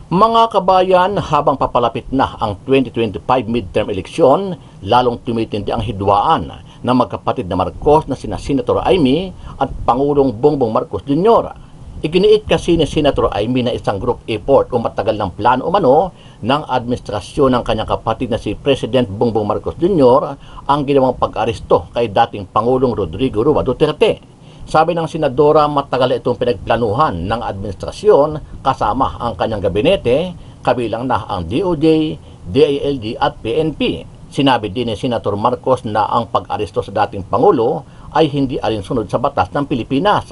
Mga kabayan, habang papalapit na ang 2025 midterm eleksyon, lalong tumitindi ang hidwaan ng magkapatid na Marcos na sina Senator Amy at Pangulong Bongbong Marcos Jr. Iginiit kasi ni Senator Amy na isang group effort o matagal ng plano umano ng administrasyon ng kanyang kapatid na si President Bongbong Marcos Jr. ang ginawang pag-aresto kay dating Pangulong Rodrigo Roa Duterte. Sabi ng senadora, matagal itong pinagplanuhan ng administrasyon kasama ang kanyang gabinete, kabilang na ang DOJ, DILG at PNP. Sinabi din ni Senator Marcos na ang pag-aresto sa dating Pangulo ay hindi alinsunod sa batas ng Pilipinas.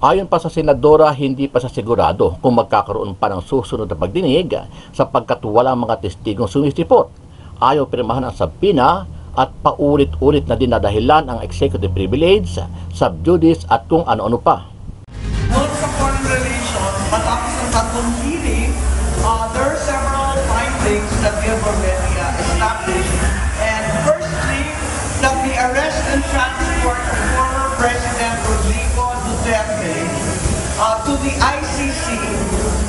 Ayon pa sa senadora, hindi pa sa sigurado kung magkakaroon pa ng susunod na pagdinig sapagkat walang mga testigong sumisipot. Ayaw pirmahan ang sabina at paulit-ulit na dinadahilan ang executive privilege, sub judice at kung ano-ano pa. Noon sa foreign relations, matapos ng tatlong hearing, there are several findings that we have already established. And firstly, that the arrest and transport of former President Rodrigo Duterte to the ICC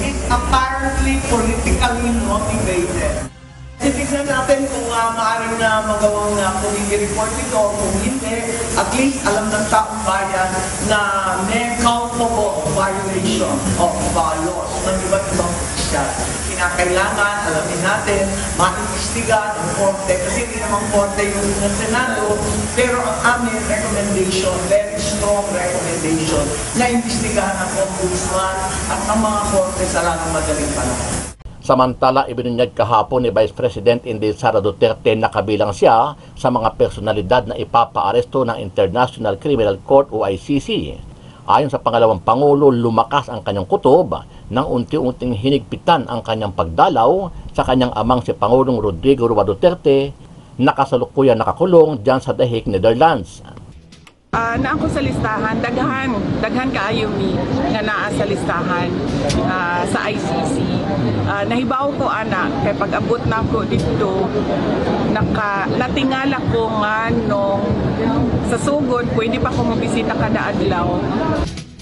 is apparently politically motivated. Titignan natin kung maaaring na magawang committee report ito, kung hindi, at least alam ng taong bayan na may culpable violation of laws ng iba't ibang opisyal. Kinakailangan, alamin natin, maiistigan ang korte, kasi hindi naman korte yung Senado, pero ang aming recommendation, very strong recommendation, na imbestigahan ang ombudsman at ang mga korte sa lalong madaling panahon. Samantala, ibinunyag kahapon ni Vice President Inday Sara Duterte na kabilang siya sa mga personalidad na ipapaaresto ng International Criminal Court o ICC. Ayon sa pangalawang Pangulo, lumakas ang kanyang kutob nang unti-unting hinigpitan ang kanyang pagdalaw sa kanyang amang si Pangulong Rodrigo Roa Duterte na kasalukuyan nakakulong dyan sa The Hague, Netherlands. Na ako sa listahan, daghan kaayo mi nga naa sa listahan sa ICC. Nahibaw ko ana kay pag-abot na ko dito natingala ko nga nung sa sugod pwede pa ko mabisita kada adlaw.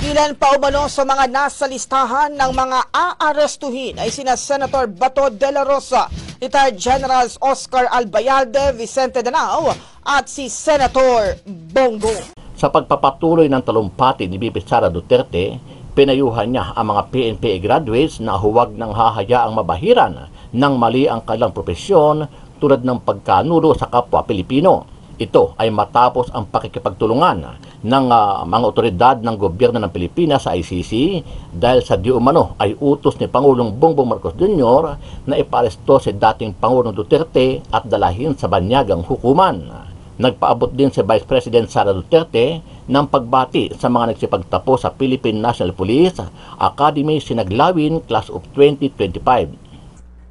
Ilan pa umano sa mga nasa listahan ng mga aarestuhin ay sina Senator Bato de la Rosa, Retired Generals Oscar Albayalde, Vicente Danao at si Senator Bongo. Sa pagpapatuloy ng talumpati ni Bibi Sara Duterte, pinayuhan niya ang mga PNP graduates na huwag nang hahayaang mabahiran ng mali ang kanilang propesyon tulad ng pagkanulo sa kapwa Pilipino. Ito ay matapos ang pakikipagtulungan ng mga otoridad ng gobyerno ng Pilipinas sa ICC dahil sa di umano ay utos ni Pangulong Bongbong Marcos Jr. na iparesto si dating Pangulong Duterte at dalahin sa banyagang hukuman. Nagpaabot din si Vice President Sara Duterte ng pagbati sa mga nagsipagtapos sa Philippine National Police Academy Sinaglawin Class of 2025.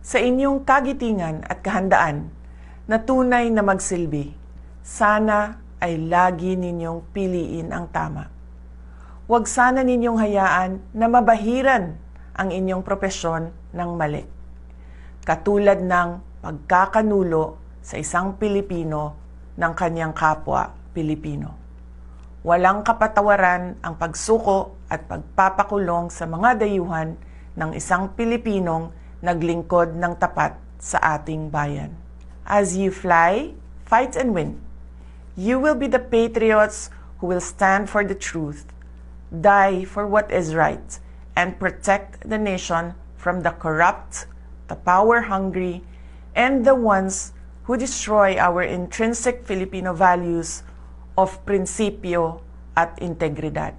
Sa inyong kagitingan at kahandaan na tunay na magsilbi, sana ay lagi ninyong piliin ang tama. Huwag sana ninyong hayaan na mabahiran ang inyong propesyon ng mali. Katulad ng pagkakanulo sa isang Pilipino ng kanyang kapwa Pilipino. Walang kapatawaran ang pagsuko at pagpapakulong sa mga dayuhan ng isang Pilipinong naglingkod ng tapat sa ating bayan. As you fly, fight and win. You will be the patriots who will stand for the truth, die for what is right, and protect the nation from the corrupt, the power-hungry, and the ones who destroy our intrinsic Filipino values of prinsipyo at integridad.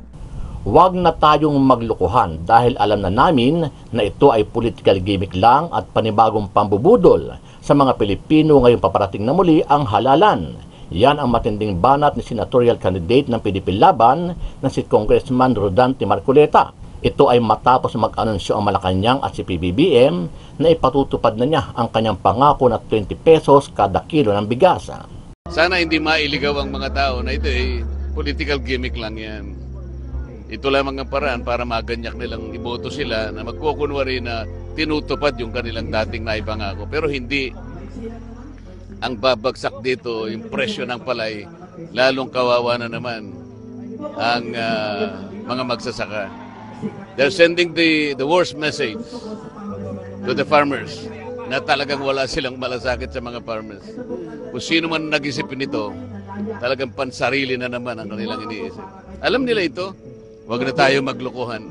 Huwag na tayong maglukuhan dahil alam na namin na ito ay political gimmick lang at panibagong pambubudol sa mga Pilipino ngayong paparating na muli ang halalan. Yan ang matinding banat ni senatorial candidate ng PDP Laban na si Congressman Rodante Marcoleta. Ito ay matapos mag-anunsyo ang Malacanang at si PBBM na ipatutupad na niya ang kanyang pangako na 20 pesos kada kilo ng bigas. Sana hindi mailigaw ang mga tao na ito ay political gimmick lang yan. Ito lamang ang paraan para maganyak nilang iboto sila na magkukunwari na tinutupad yung kanilang dating naipangako. Pero hindi. Ang babagsak dito, yung presyo ng palay, lalong kawawa na naman ang mga magsasaka. They're sending the worst message to the farmers na talagang wala silang malasakit sa mga farmers. Kung sino man nag-isip nito, talagang pansarili na naman ang kanilang iniisip. Alam nila ito, huwag na tayo maglokohan.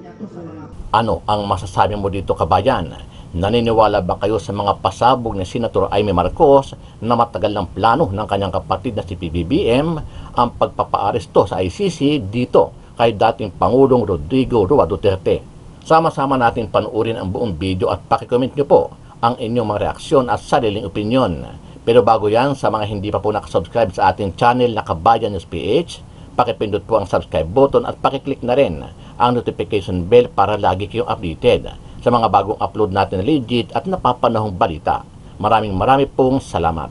Ano ang masasabi mo dito, kabayan? Naniniwala ba kayo sa mga pasabog ni Senator Amy Marcos na matagal ng plano ng kanyang kapatid na si PBBM ang pagpapaaresto sa ICC dito kay dating Pangulong Rodrigo Roa Duterte? Sama-sama natin panuorin ang buong video at pakicomment nyo po ang inyong mga reaksyon at sariling opinyon. Pero bago yan, sa mga hindi pa po nakasubscribe sa ating channel na Kabayan News PH, pakipindot po ang subscribe button at pakiclick na rin ang notification bell para lagi kayong updated sa mga bagong upload natin na legit at napapanahong balita. Maraming pong salamat.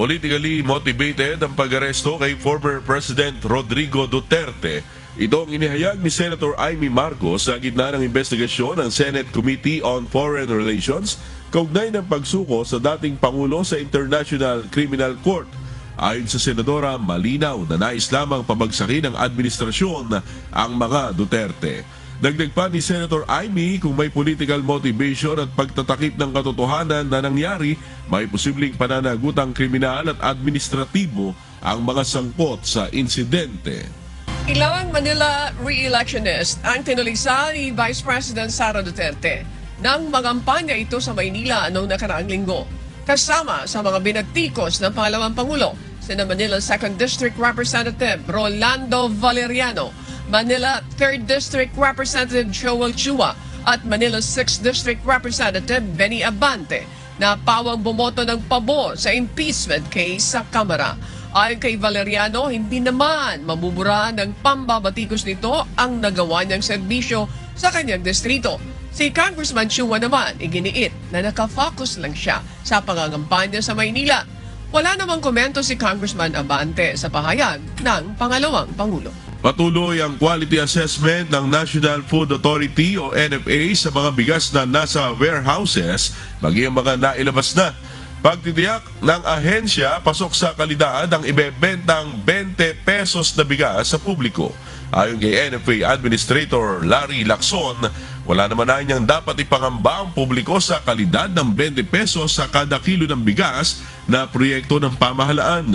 Politically motivated ang pag-aresto kay former President Rodrigo Duterte. Ito ang inihayag ni Senator Amy Marcos sa gitna ng investigasyon ng Senate Committee on Foreign Relations kaugnay ng pagsuko sa dating Pangulo sa International Criminal Court. Ayon sa Senadora, malinaw na nais lamang pabagsakin ng administrasyon ang mga Duterte. Dagdag pa ni Senator Amy, kung may political motivation at pagtatakip ng katotohanan na nangyari, may posibleng pananagutang kriminal at administratibo ang mga sangkot sa insidente. Ilang Manila re-electionist ang tinulisa ni Vice President Sara Duterte nang magampanya ito sa Maynila noong nakaraang linggo. Kasama sa mga binagtikos ng pangalawang Pangulo, sina Manila 2nd District Representative Rolando Valeriano, Manila 3rd District Representative Joel Chua at Manila 6th District Representative Benny Abante na pawang bumoto ng pabor sa impeachment case sa Kamara. Ayon kay Valeriano, hindi naman mamumura ng pambabatikos nito ang nagawa niyang serbisyo sa kanyang distrito. Si Congressman Chua naman iginiit na nakafocus lang siya sa pangangampanya sa Maynila. Wala namang komento si Congressman Abante sa pahayag ng pangalawang Pangulo. Patuloy ang quality assessment ng National Food Authority o NFA sa mga bigas na nasa warehouses, maging mga nailabas na. Pagtitiyak ng ahensya, pasok sa kalidad ang ibebentang 20 pesos na bigas sa publiko. Ayon kay NFA Administrator Larry Lacson, wala naman na niyang dapat ipangamba ang publiko sa kalidad ng 20 pesos sa kada kilo ng bigas na proyekto ng pamahalaan.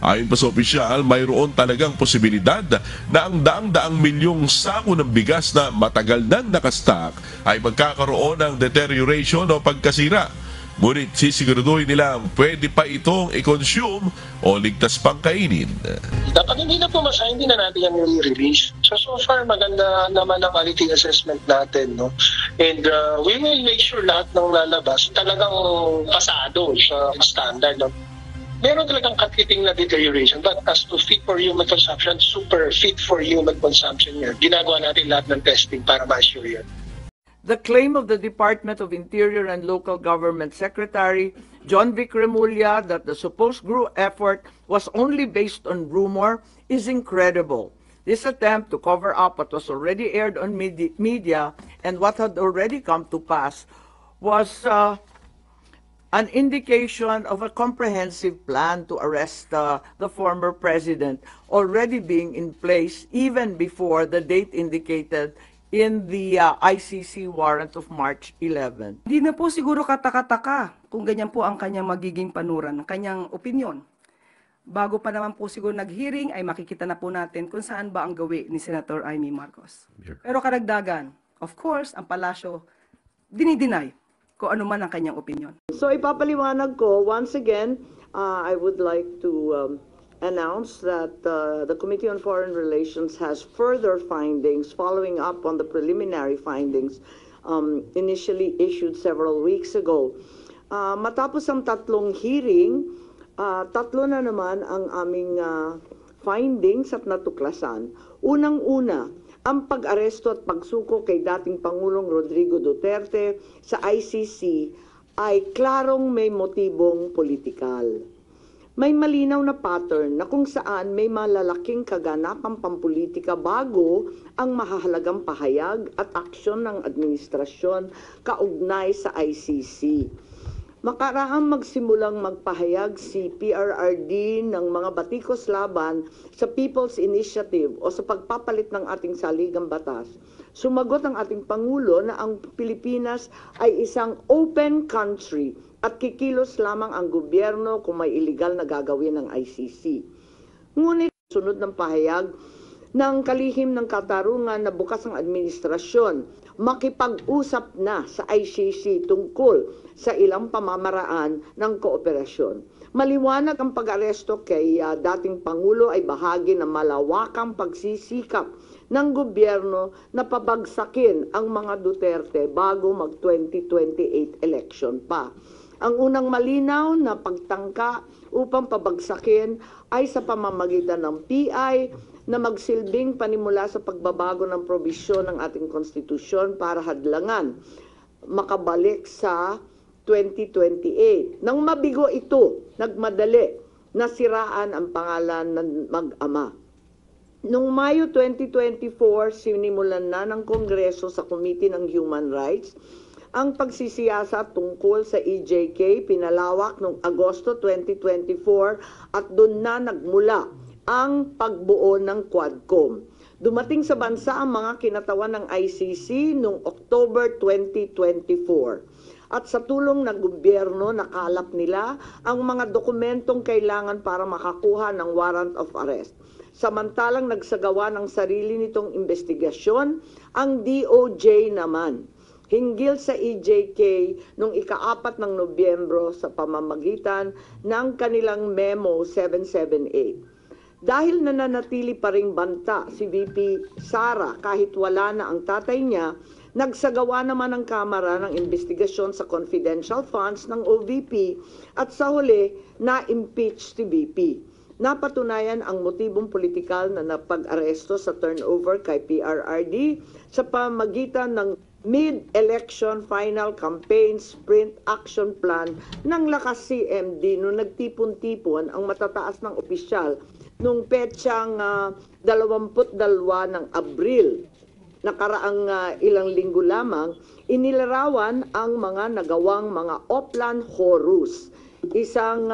Ayon pa sa opisyal, mayroon talagang posibilidad na ang daang-daang milyong sako ng bigas na matagal nang nakastock ay magkakaroon ng deterioration o pagkasira. Ngunit sisiguraduhin nila pwede pa itong i-consume o ligtas pang kainin. Dapat hindi na po hindi na natin yan i-release. So far, maganda naman ang quality assessment natin. No? And we will make sure lahat ng lalabas talagang pasado sa standard. No? Meron talagang katiting na deterioration, but as to fit for human consumption, super fit for human consumption yan. Ginagawa natin lahat ng testing para ma-assure yan. The claim of the Department of Interior and Local Government Secretary John Vic Remulla that the supposed GRU effort was only based on rumor is incredible. This attempt to cover up what was already aired on media and what had already come to pass was an indication of a comprehensive plan to arrest the former president already being in place even before the date indicated in the ICC warrant of March 11. Hindi na po siguro kataka-taka kung ganyan po ang kanyang magiging panuran, ang kanyang opinyon. Bago pa naman po siguro nag-hearing ay makikita na po natin kung saan ba ang gawi ni Senator Amy Marcos. Pero karagdagan, of course, ang palasyo dinideny kung ano man ang kanyang opinyon. So ipapaliwanag ko, once again, I would like to announce that the Committee on Foreign Relations has further findings following up on the preliminary findings initially issued several weeks ago. Matapos ang tatlong hearing, tatlo na naman ang aming findings at natuklasan. Unang-una, ang pag-aresto at pagsuko kay dating Pangulong Rodrigo Duterte sa ICC ay klarong may motibong politikal. May malinaw na pattern na kung saan may malalaking kaganapang pampolitika bago ang mahahalagang pahayag at aksyon ng administrasyon kaugnay sa ICC. Makaraang magsimulang magpahayag si PRRD ng mga batikos laban sa People's Initiative o sa pagpapalit ng ating saligang batas Sumagot ang ating Pangulo na ang Pilipinas ay isang open country at kikilos lamang ang gobyerno kung may illegal na gagawin ng ICC. Ngunit sunod ng pahayag ng kalihim ng katarungan na bukas ang administrasyon, makipag-usap na sa ICC tungkol sa ilang pamamaraan ng kooperasyon. Maliwanag ang pag-aresto kay dating Pangulo ay bahagi ng malawakang pagsisikap ng gobyerno na pabagsakin ang mga Duterte bago mag-2028 election pa. Ang unang malinaw na pagtangka upang pabagsakin ay sa pamamagitan ng PI na magsilbing panimula sa pagbabago ng probisyon ng ating konstitusyon para hadlangan makabalik sa 2028. Nang mabigo ito, nagmadali na siraan ang pangalan ng mag-ama. Noong Mayo 2024, sinimulan na ng Kongreso sa Committee ng Human Rights ang pagsisiyasat tungkol sa EJK, pinalawak noong Agosto 2024 at doon na nagmula ang pagbuo ng Quadcom. Dumating sa bansa ang mga kinatawan ng ICC noong October 2024. At sa tulong ng gobyerno, nakalap nila ang mga dokumentong kailangan para makakuha ng warrant of arrest. Samantalang nagsagawa ng sarili nitong investigasyon, ang DOJ naman hinggil sa EJK noong ika-4 ng Nobyembro sa pamamagitan ng kanilang Memo 778. Dahil nananatili pa ring banta si VP Sara kahit wala na ang tatay niya, nagsagawa naman ang Kamara ng investigasyon sa confidential funds ng OVP at sa huli na-impeach si VP. Napatunayan ang motibong politikal na napag-aresto sa turnover kay PRRD sa pamamagitan ng mid-election final campaign sprint action plan ng Lakas CMD noong nagtipon-tipon ang matataas ng opisyal noong petsang 22 ng Abril. Nakaraang ilang linggo lamang, inilarawan ang mga nagawang mga Oplan Horus, isang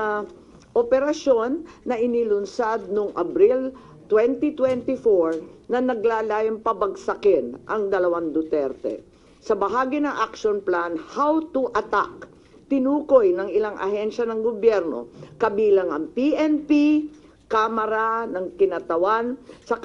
operasyon na inilunsad noong Abril 2024 na naglalayong pabagsakin ang dalawang Duterte. Sa bahagi ng action plan, How to Attack, tinukoy ng ilang ahensya ng gobyerno, kabilang ang PNP, Kamara ng Kinatawan, sa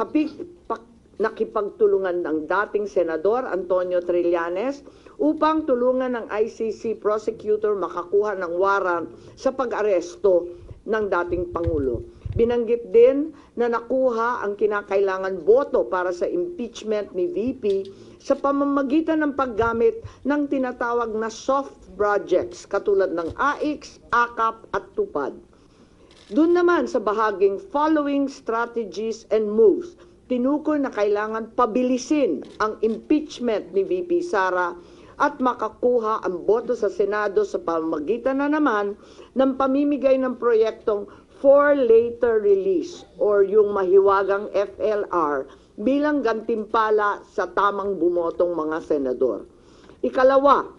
nakipagtulungan ng dating Senador Antonio Trillanes upang tulungan ng ICC prosecutor makakuha ng warrant sa pag-aresto ng dating Pangulo. Binanggit din na nakuha ang kinakailangan boto para sa impeachment ni VP sa pamamagitan ng paggamit ng tinatawag na soft projects katulad ng AIX, AKAP at TUPAD. Doon naman sa bahaging following strategies and moves, tinukoy na kailangan pabilisin ang impeachment ni VP Sara at makakuha ang boto sa Senado sa pamamagitan na naman ng pamimigay ng proyektong for later release or yung mahiwagang FLR bilang gantimpala sa tamang bumotong mga senador. Ikalawa,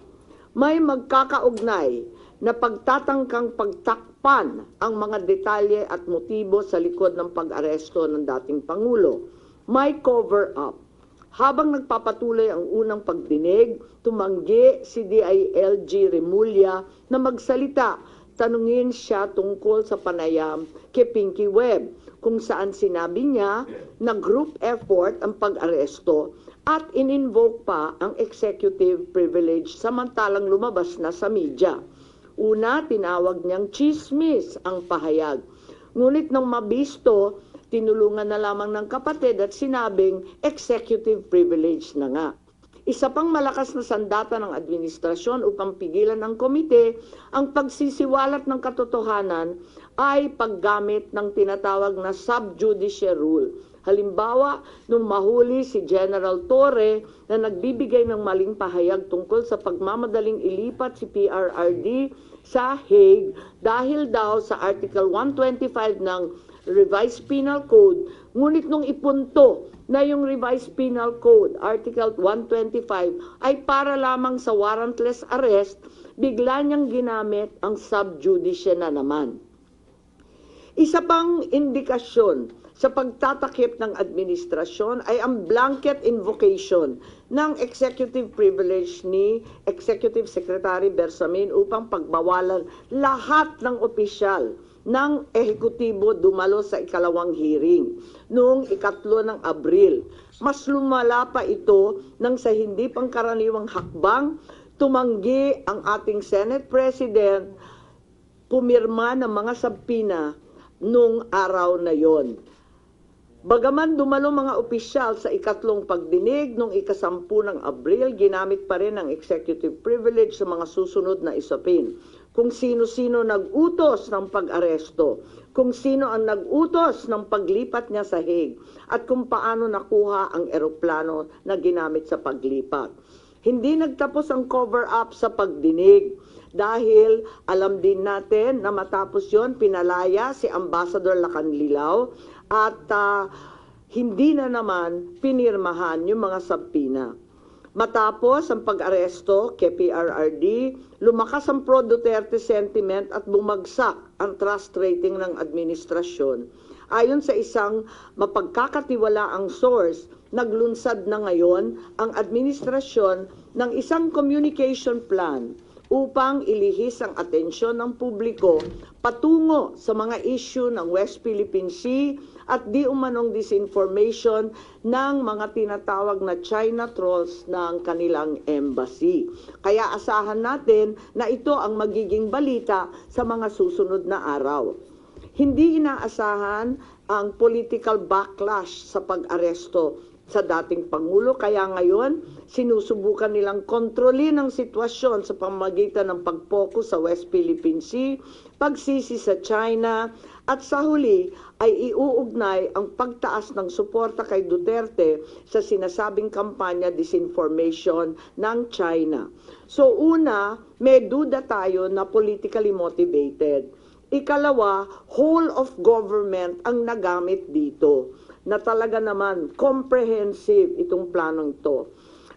may magkakaugnay na pagtatangkang pagtakpan ang mga detalye at motibo sa likod ng pag-aresto ng dating Pangulo. May cover-up. Habang nagpapatuloy ang unang pagdinig, tumanggi si DILG Remulla na magsalita. Tanungin siya tungkol sa panayam kay Pinky Webb, kung saan sinabi niya na group effort ang pag-aresto at in-invoke pa ang executive privilege samantalang lumabas na sa media. Una, tinawag niyang chismis ang pahayag. Ngunit nang mabisto, tinulungan na lamang ng kapatid at sinabing executive privilege na nga. Isa pang malakas na sandata ng administrasyon upang pigilan ng komite ang pagsisiwalat ng katotohanan ay paggamit ng tinatawag na sub judice rule. Halimbawa, nung mahuli si General Torre na nagbibigay ng maling pahayag tungkol sa pagmamadaling ilipat si PRRD sa Hague dahil daw sa Article 125 ng Revised Penal Code, ngunit nung ipunto na yung Revised Penal Code, Article 125, ay para lamang sa warrantless arrest, bigla niyang ginamit ang sub judice na naman. Isa pang indikasyon sa pagtatakip ng administrasyon ay ang blanket invocation ng executive privilege ni Executive Secretary Bersamin upang pagbawalan lahat ng opisyal ng ehekutibo dumalo sa ikalawang hearing noong 3 ng Abril. Mas lumala pa ito nang sa hindi pangkaraniwang hakbang, tumanggi ang ating Senate President pumirma ng mga sabpina noong araw na yon. Bagaman dumalo mga opisyal sa ikatlong pagdinig noong 10 ng Abril, ginamit pa rin ang executive privilege sa mga susunod na isapin. Kung sino-sino nag-utos ng pag-aresto, kung sino ang nag-utos ng paglipat niya sa Hague, at kung paano nakuha ang eroplano na ginamit sa paglipat. Hindi nagtapos ang cover-up sa pagdinig dahil alam din natin na matapos yon pinalaya si Ambassador Lacanlilao at hindi na naman pinirmahan yung mga sabpina. Matapos ang pag-aresto kay PRRD, lumakas ang pro-Duterte sentiment at bumagsak ang trust rating ng administrasyon. Ayon sa isang mapagkakatiwalaang source, naglunsad na ngayon ang administrasyon ng isang communication plan upang ilihis ang atensyon ng publiko patungo sa mga issue ng West Philippine Sea at di umanong disinformation ng mga tinatawag na China trolls ng kanilang embassy. Kaya asahan natin na ito ang magiging balita sa mga susunod na araw. Hindi inaasahan ang political backlash sa pag-aresto sa dating Pangulo, kaya ngayon sinusubukan nilang kontrolin ang sitwasyon sa pamamagitan ng pag-focus sa West Philippine Sea, pagsisi sa China, at sa huli ay iuugnay ang pagtaas ng suporta kay Duterte sa sinasabing kampanya disinformation ng China. So una, may duda tayo na politically motivated. Ikalawa, whole of government ang nagamit dito, na talaga naman comprehensive itong planong ito.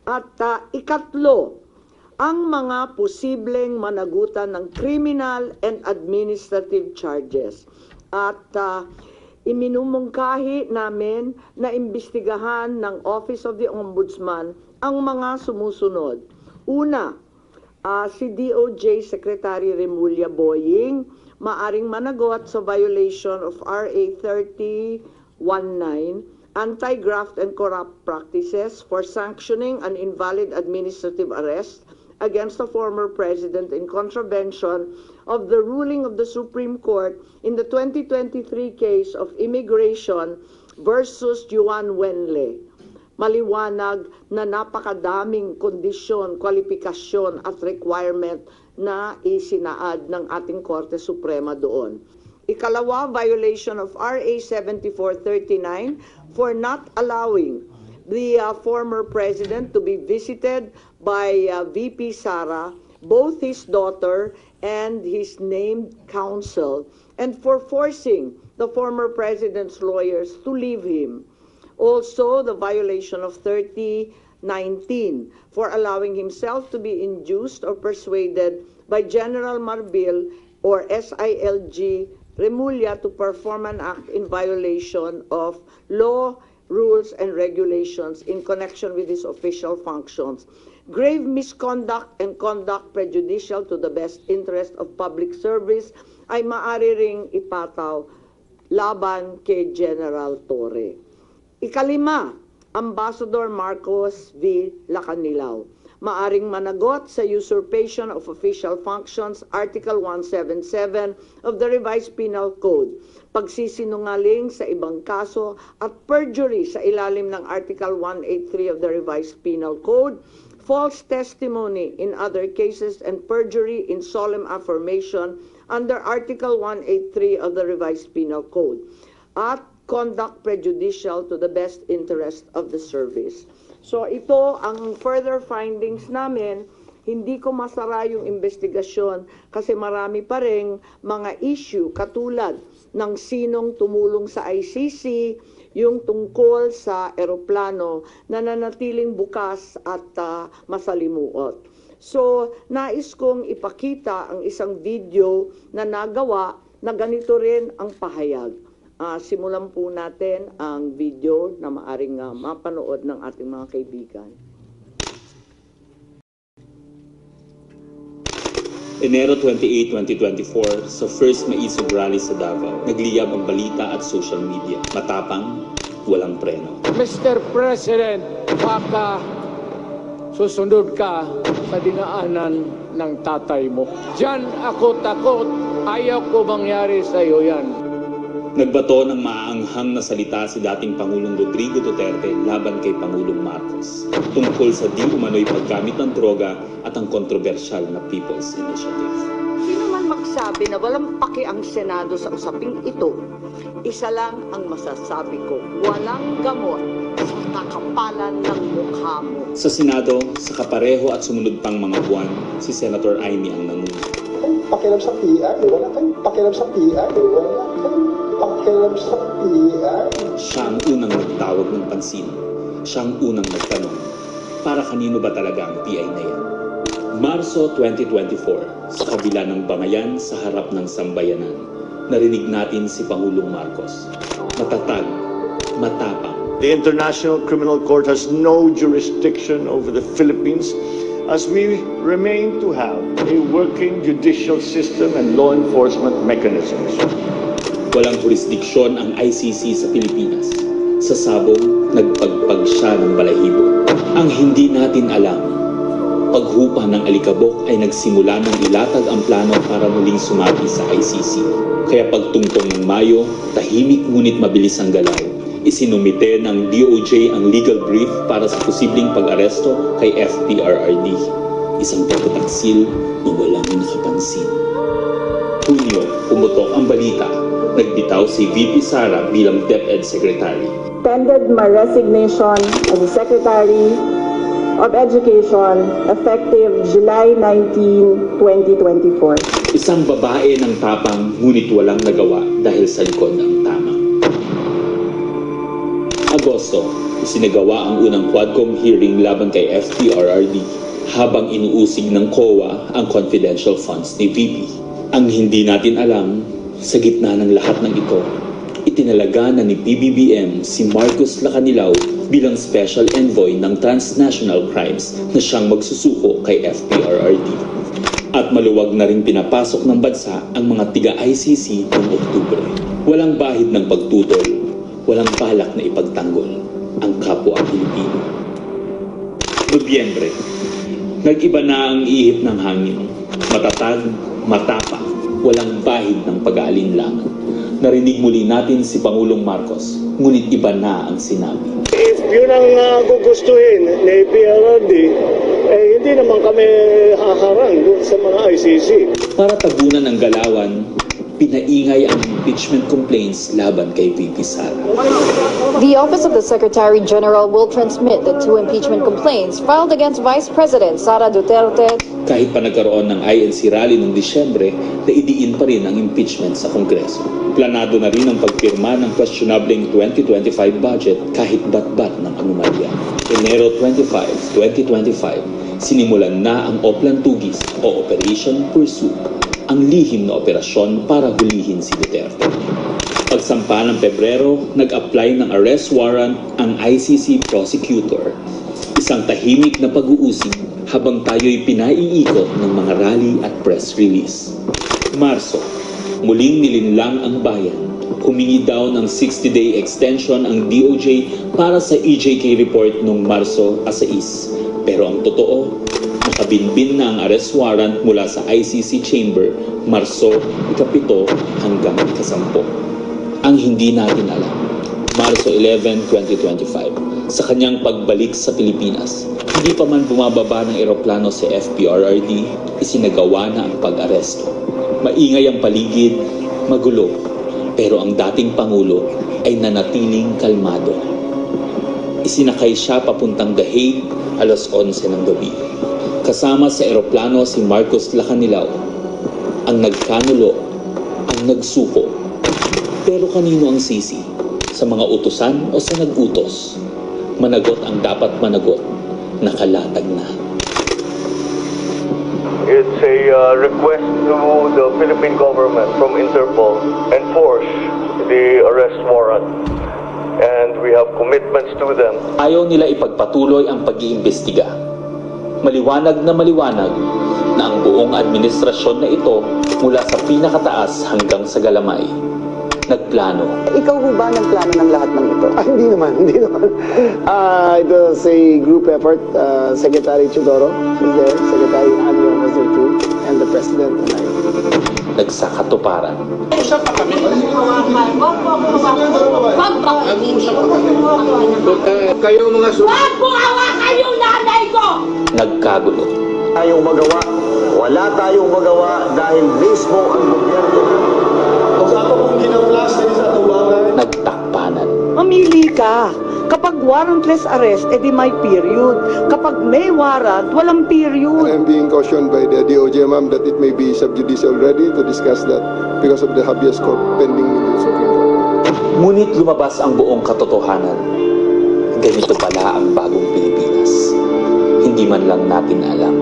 At ikatlo, ang mga posibleng managutan ng criminal and administrative charges. At iminumungkahi namin na imbestigahan ng Office of the Ombudsman ang mga sumusunod. Una, si DOJ Secretary Remulla Boying maaring managot sa violation of RA 3019, Anti-Graft and Corrupt Practices for sanctioning an invalid administrative arrest against the former president in contravention of the ruling of the Supreme Court in the 2023 case of immigration versus Juan Wenle. Maliwanag na napakadaming kondisyon, kwalifikasyon at requirement na isinaad ng ating Korte Suprema doon. Ikalawa, violation of RA 7439 for not allowing the former president to be visited by VP Sara, both his daughter and his named counsel, and for forcing the former president's lawyers to leave him. Also, the violation of 3019 for allowing himself to be induced or persuaded by General Marbil or SILG Remulla to perform an act in violation of law, rules, and regulations in connection with his official functions. Grave misconduct and conduct prejudicial to the best interest of public service ay maaari ring ipataw laban kay General Torre. Ikalima, Ambassador Marcos V. Lacanlilao. Maaring managot sa usurpation of official functions, Article 177 of the Revised Penal Code, pagsisinungaling sa ibang kaso at perjury sa ilalim ng Article 183 of the Revised Penal Code, false testimony in other cases, and perjury in solemn affirmation under Article 183 of the Revised Penal Code, at conduct prejudicial to the best interest of the service. So ito ang further findings namin. Hindi ko masara yung investigasyon kasi marami pa ring mga issue katulad ng sinong tumulong sa ICC, yung tungkol sa eroplano na nanatiling bukas at masalimuot. So nais kong ipakita ang isang video na nagawa na ganito rin ang pahayag. Simulan po natin ang video na maaring mapanood ng ating mga kaibigan. Enero 28, 2024, sa first Maisog Rally sa Davao, nagliyab ang balita at social media. Matapang, walang preno. Mr. President, baka susunod ka sa dinaanan ng tatay mo. Diyan ako takot, ayaw ko mangyari sa iyo yan. Nagbato ng maaanghang na salita si dating Pangulong Rodrigo Duterte laban kay Pangulong Marcos tungkol sa di umano'y paggamit ng droga at ang kontrobersyal na People's Initiative. Sino man magsabi na walang paki ang Senado sa usaping ito, isa lang ang masasabi ko, walang gamot sa kakapalan ng mukha mo. Sa Senado, sa kapareho at sumunod pang mga buwan, si Senator Amy ang nanuna. Pakialam sa PR, wala kayong pakialam sa PR, wala kayong pakialam sa PR. Siya ang unang nagtawag ng pansin. Siya ang unang nagtanong, para kanino ba talaga ang PI na yan? Marso 2024, sa kabila ng bangayan sa harap ng sambayanan, narinig natin si Pangulong Marcos. Matatag, matapang. The International Criminal Court has no jurisdiction over the Philippines as we remain to have a working judicial system and law enforcement mechanisms. Walang jurisdiksyon ang ICC sa Pilipinas. Sa sabong, nagpagpag siya ng balahibo. Ang hindi natin alam, paghupa ng alikabok ay nagsimula ng ilatag ang plano para muling sumagi sa ICC. Kaya pagtungtong ng Mayo, tahimik ngunit mabilis ang galaw. Isinumite ng DOJ ang legal brief para sa posibleng pag-aresto kay FPRRD. Isang pagtataksil na walang nakapansin. Hunyo, pumutok ang balita. Nagbitaw si VP Sara bilang DepEd Secretary. Tendered my resignation as the Secretary of Education effective July 19, 2024. Isang babae ng tapang ngunit walang nagawa dahil sa likod ng tama. Agosto, isinagawa ang unang Quadcom hearing laban kay FPRRD habang inuusig ng COA ang confidential funds ni VP. Ang hindi natin alam, sa gitna ng lahat ng ito, itinalaga na ni PBBM si Marcos Lacanilao bilang Special Envoy ng Transnational Crimes na siyang magsusuko kay FPRRD. At maluwag na rin pinapasok ng bansa ang mga tiga-ICC noong Oktubre. Walang bahid ng pagtutol, walang balak na ipagtanggol ang kapwa Pilipino. Nobyembre, nag-iba na ang ihip ng hangin. Matatag, matapang, walang bahid ng pag-aalinlangan. Narinig muli natin si Pangulong Marcos, ngunit iba na ang sinabi. If yun ang gugustuhin ni PRRD, hindi naman kami haharang doon sa mga ICC. Para tabunan ang galawan, pinaingay ang impeachment complaints laban kay VP Sara. The Office of the Secretary General will transmit the 2 impeachment complaints filed against Vice President Sara Duterte. Kahit pa nagkaroon ng INC rally noong Disyembre, naidiin pa rin ang impeachment sa Kongreso. Planado na rin ang pagpirma ng questionableng 2025 budget kahit bat-bat ng anomalya. Enero 25, 2025, sinimulan na ang Oplan Tugis o Operation Pursuit, ang lihim na operasyon para hulihin si Duterte. Pagsampa ng Pebrero, nag-apply ng arrest warrant ang ICC prosecutor. Isang tahimik na pag-uusig habang tayo'y pinaiikot ng mga rally at press release. Marso, muling nilinlang ang bayan. Humingi daw ng 60-day extension ang DOJ para sa EJK report noong Marso 6. Pero ang totoo, nakabinbin na ang arrest warrant mula sa ICC chamber Marso 7 hanggang 10. Ang hindi natin alam, Marso 11, 2025, sa kanyang pagbalik sa Pilipinas, hindi pa man bumababa ng eroplano si FPRRD, isinagawa na ang pag-aresto. Maingay ang paligid, magulo, pero ang dating Pangulo ay nanatiling kalmado. Isinakay siya papuntang The Hague alas 11 ng gabi. Kasama sa eroplano si Marcos Lacanilao, ang nagkanulo, ang nagsuko. Pero kanino ang sisi? Sa mga utusan o sa nag-utos? Managot ang dapat managot, nakalatag na. It's a request to the Philippine government from Interpol enforce the arrest warrant. And we have commitments to them. Ayaw nila ipagpatuloy ang pag-iimbestiga. Maliwanag na ang buong administrasyon na ito mula sa pinakataas hanggang sa galamay nagplano. Ikaw ho ba nagplano ng lahat ng ito? Hindi naman. It was a group effort. Secretary Chudoro was there, Secretary Anyo was there too, and the President and I. Nagsakatuparan. Kayo mga Wag mo hawakan yung nanay ko! Nagkagulo. Tayong magawa. Wala tayong magawa dahil mismo ang gobyerno. Nagtakpanan. Mamili ka. Kapag warrantless arrest, edi may period. Kapag may warrant, walang period. I am being cautioned by the DOJ, ma'am, that it may be sub judice already to discuss that because of the habeas corpus pending in the Supreme Court. Ngunit lumabas ang buong katotohanan. Ganito pala ang bagong Pilipinas. Hindi man lang natin alam.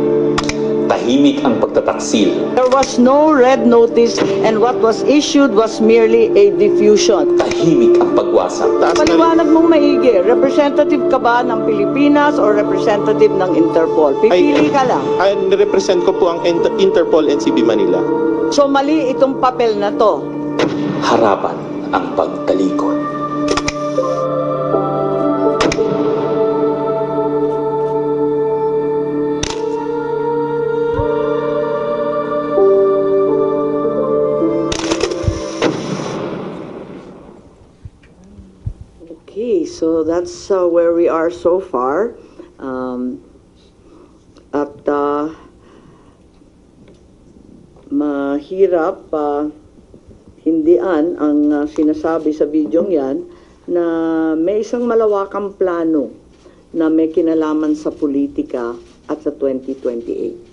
Tahimik ang pagtataksil. There was no red notice and what was issued was merely a diffusion. Tahimik ang pagwasak. Paliwanag mong maigi, representative ka ba ng Pilipinas o representative ng Interpol? Pipili ka lang. Represent ko po ang Interpol NCB Manila. So mali itong papel na to. Harapan ang pagtalikod. So that's where we are so far. Mahirap hindian ang sinasabi sa bidyong yan na may isang malawakang plano na may kinalaman sa politika at sa 2028.